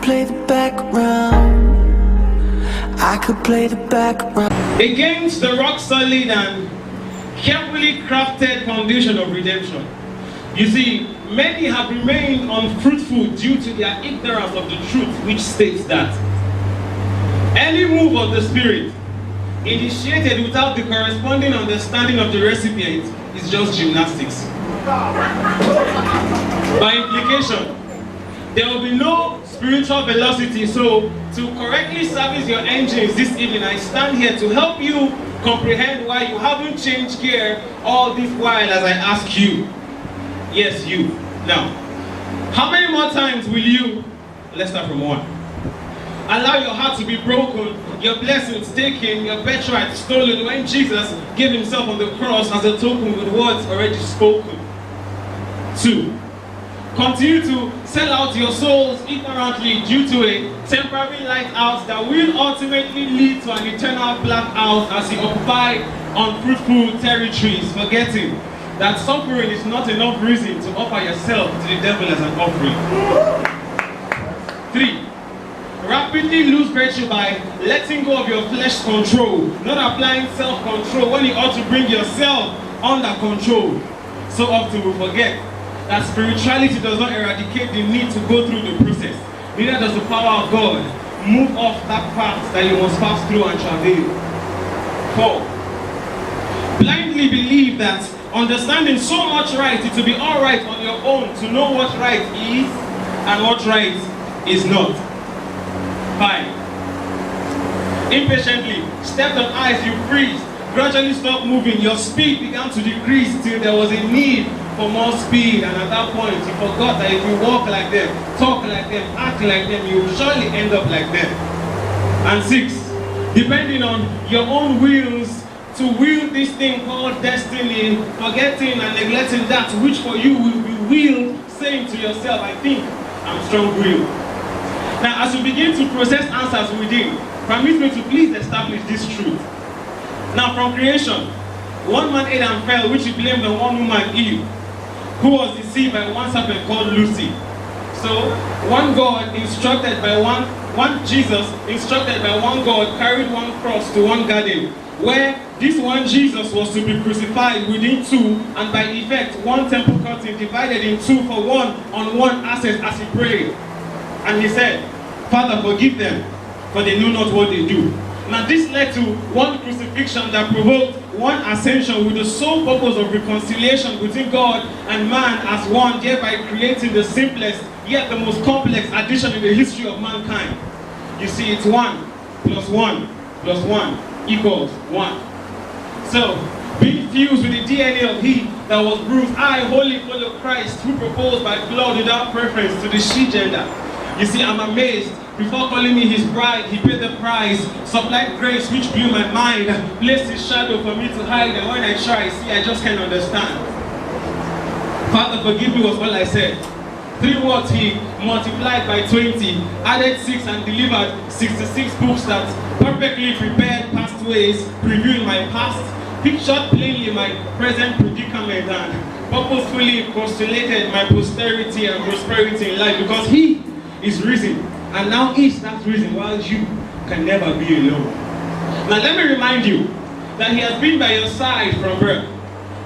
play the background. I could play the background. Against the rock solid and carefully crafted foundation of redemption. You see, many have remained unfruitful due to their ignorance of the truth, which states that any move of the Spirit initiated without the corresponding understanding of the recipient is just gymnastics. By implication, there will be no spiritual velocity. So, to correctly service your engines this evening, I stand here to help you comprehend why you haven't changed gear all this while as I ask you. Yes, you. Now, how many more times will you, let's start from one, allow your heart to be broken, your blessings taken, your birthright stolen when Jesus gave himself on the cross as a token with words already spoken? 2, continue to sell out your souls ignorantly due to a temporary lighthouse that will ultimately lead to an eternal blackout as you occupy unfruitful territories, forgetting that suffering is not enough reason to offer yourself to the devil as an offering. 3, rapidly lose virtue by letting go of your flesh control, not applying self-control when you ought to bring yourself under control. So often we forget that spirituality does not eradicate the need to go through the process. Neither does the power of God move off that path that you must pass through and travail. 4, blindly believe that understanding so much right it will be all right on your own to know what right is and what right is not. 5, impatiently stepped on ice, you freeze, gradually stopped moving, your speed began to decrease till there was a need for more speed, and at that point you forgot that if you walk like them, talk like them, act like them, you will surely end up like them. And 6, depending on your own wills to wield this thing called destiny, forgetting and neglecting that which for you will be willed, saying to yourself, I think I'm strong-willed. Now, as you begin to process answers within, permit me to please establish this truth. Now, from creation, one man ate and fell, which he blamed on one woman, Eve, who was deceived by one serpent called Lucy. So, one God instructed by one Jesus instructed by one God carried one cross to one garden, where this one Jesus was to be crucified within 2, and by effect, one temple curtain divided in 2 for one-on-one access as he prayed. And he said, Father, forgive them, for they know not what they do. Now this led to one crucifixion that provoked one ascension with the sole purpose of reconciliation between God and man as one, thereby creating the simplest yet the most complex addition in the history of mankind. You see, it's 1 plus 1 plus 1 equals 1. So, being fused with the DNA of he that was bruised, I wholly follow Christ, who proposed by blood without preference to the she gender. You see, I'm amazed. Before calling me his bride, he paid the price, supplied grace which blew my mind, placed his shadow for me to hide, and when I try, see, I just can't understand. Father, forgive me was all I said. 3 words he multiplied by 20, added 6 and delivered 66 books that perfectly prepared past ways, previewing my past, pictured plainly my present predicament, and purposefully postulated my posterity and prosperity in life, because he is risen, and now is that reason while you can never be alone. Now let me remind you that he has been by your side from birth.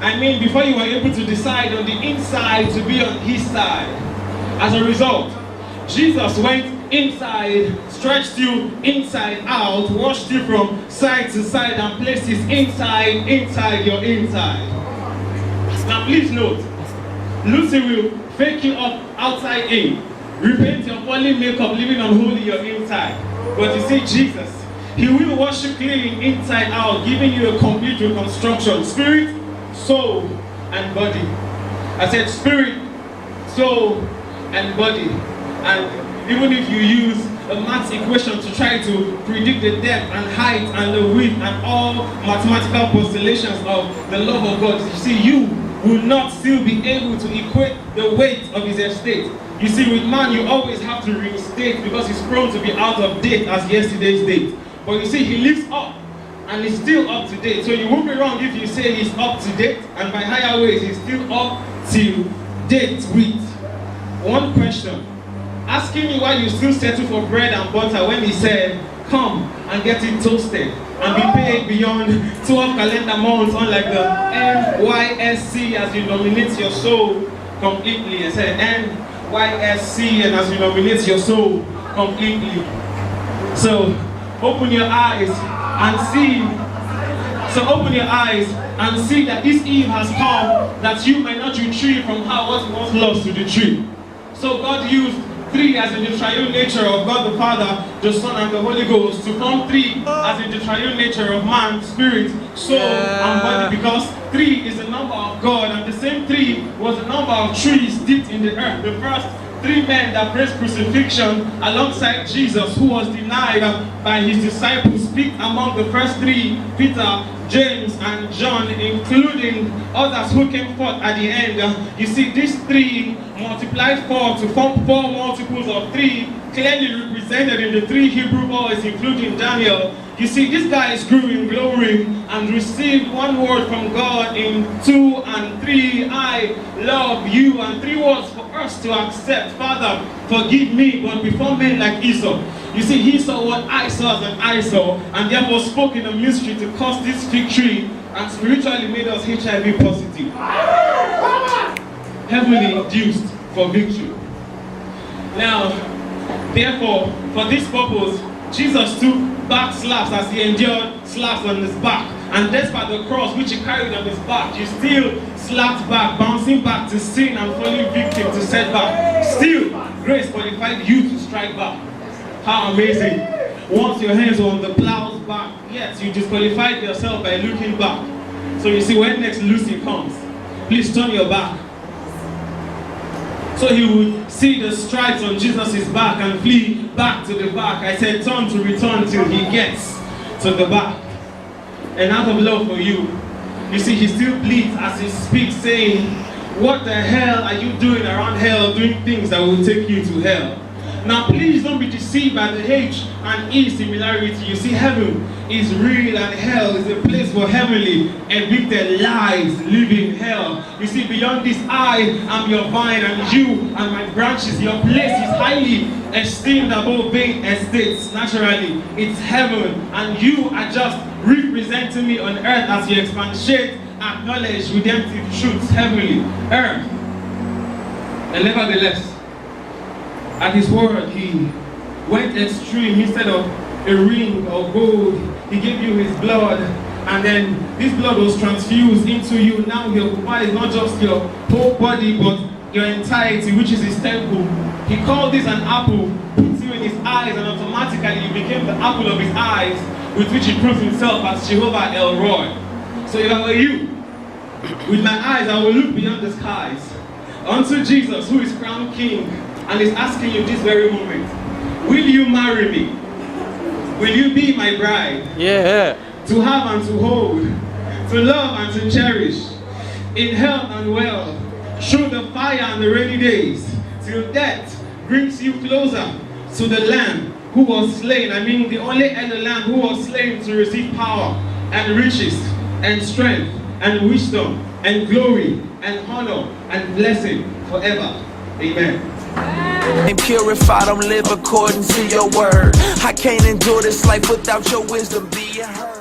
I mean, before you were able to decide on the inside to be on his side. As a result, Jesus went inside, stretched you inside out, washed you from side to side, and placed his inside your inside. Now please note, Lucy will fake you up outside in, repaint your fallen makeup, leaving unholy your inside. But you see, Jesus, he will wash you clean inside out, giving you a complete reconstruction, spirit, soul, and body. I said spirit, soul, and body. And even if you use a math equation to try to predict the depth and height and the width and all mathematical postulations of the love of God, you see, you will not still be able to equate the weight of his estate. You see, with man, you always have to reinstate because he's prone to be out of date as yesterday's date. But you see, he lives up and is still up to date. So you won't be wrong if you say he's up to date, and by higher ways, he's still up to date with one question. asking you why you still settle for bread and butter when he said, come and get it toasted and be paid beyond 12 calendar months, unlike the NYSC as you nominate your soul completely. I said NYSC, and as you nominate your soul completely. So open your eyes and see. So open your eyes and see that this eve has come, that you might not retrieve from her what was lost to the tree. So God used three as in the triune nature of God the Father, the Son, and the Holy Ghost to form three as in the triune nature of man, spirit, soul, and body, because three is the number of God, and the same three was the number of trees dipped in the earth. The first three men that praised crucifixion alongside Jesus, who was denied by his disciples, picked among the first three Peter, James, and John, including others who came forth at the end. You see, these three multiplied four to form four multiples of three, clearly represented in the three Hebrew boys, including Daniel. You see, these guys grew in glory and received one word from God in 2 and 3, I love you, and 3 words for us to accept. Father, forgive me, but before men like Esau. You see, he saw what I saw as an eyesore, and therefore spoke in a mystery to cause this fig tree, and spiritually made us HIV positive. Heavenly induced for victory. Now, therefore, for this purpose, Jesus took back slaps as he endured slaps on his back. And despite the cross which he carried on his back, he still slapped back, bouncing back to sin and falling victim to setback. Still, grace qualified you to strike back. How amazing. Once your hands were on the plow's back, yes, you disqualified yourself by looking back. So you see, when next Lucy comes, please turn your back. So he would see the stripes on Jesus' back and flee back to the back. I said turn to return till he gets to the back. And out of love for you, you see, he still bleeds as he speaks, saying, what the hell are you doing around hell, doing things that will take you to hell? Now please don't be deceived by the H and E similarity. You see, heaven is real and hell is a place for heavenly evicted lives living hell. You see, beyond this I am your vine and you and my branches. Your place is highly esteemed above vain estates. Naturally, it's heaven, and you are just representing me on earth as you expatiate, acknowledge redemptive truths, heavenly, earth. And nevertheless, at his word, he went extreme. Instead of a ring of gold, he gave you his blood, and then this blood was transfused into you. Now he occupies not just your whole body, but your entirety, which is his temple. He called this an apple, puts you in his eyes, and automatically you became the apple of his eyes, with which he proves himself as Jehovah El Roy. So if I were you, with my eyes I will look beyond the skies unto Jesus, who is crowned King, and is asking you this very moment, will you marry me? Will you be my bride? Yeah. To have and to hold, to love and to cherish, in health and wealth, through the fire and the rainy days, till death brings you closer to the Lamb who was slain. I mean, the only other Lamb who was slain to receive power and riches and strength and wisdom and glory and honor and blessing forever. Amen. And purified, I'm live according to your word. I can't endure this life without your wisdom being heard.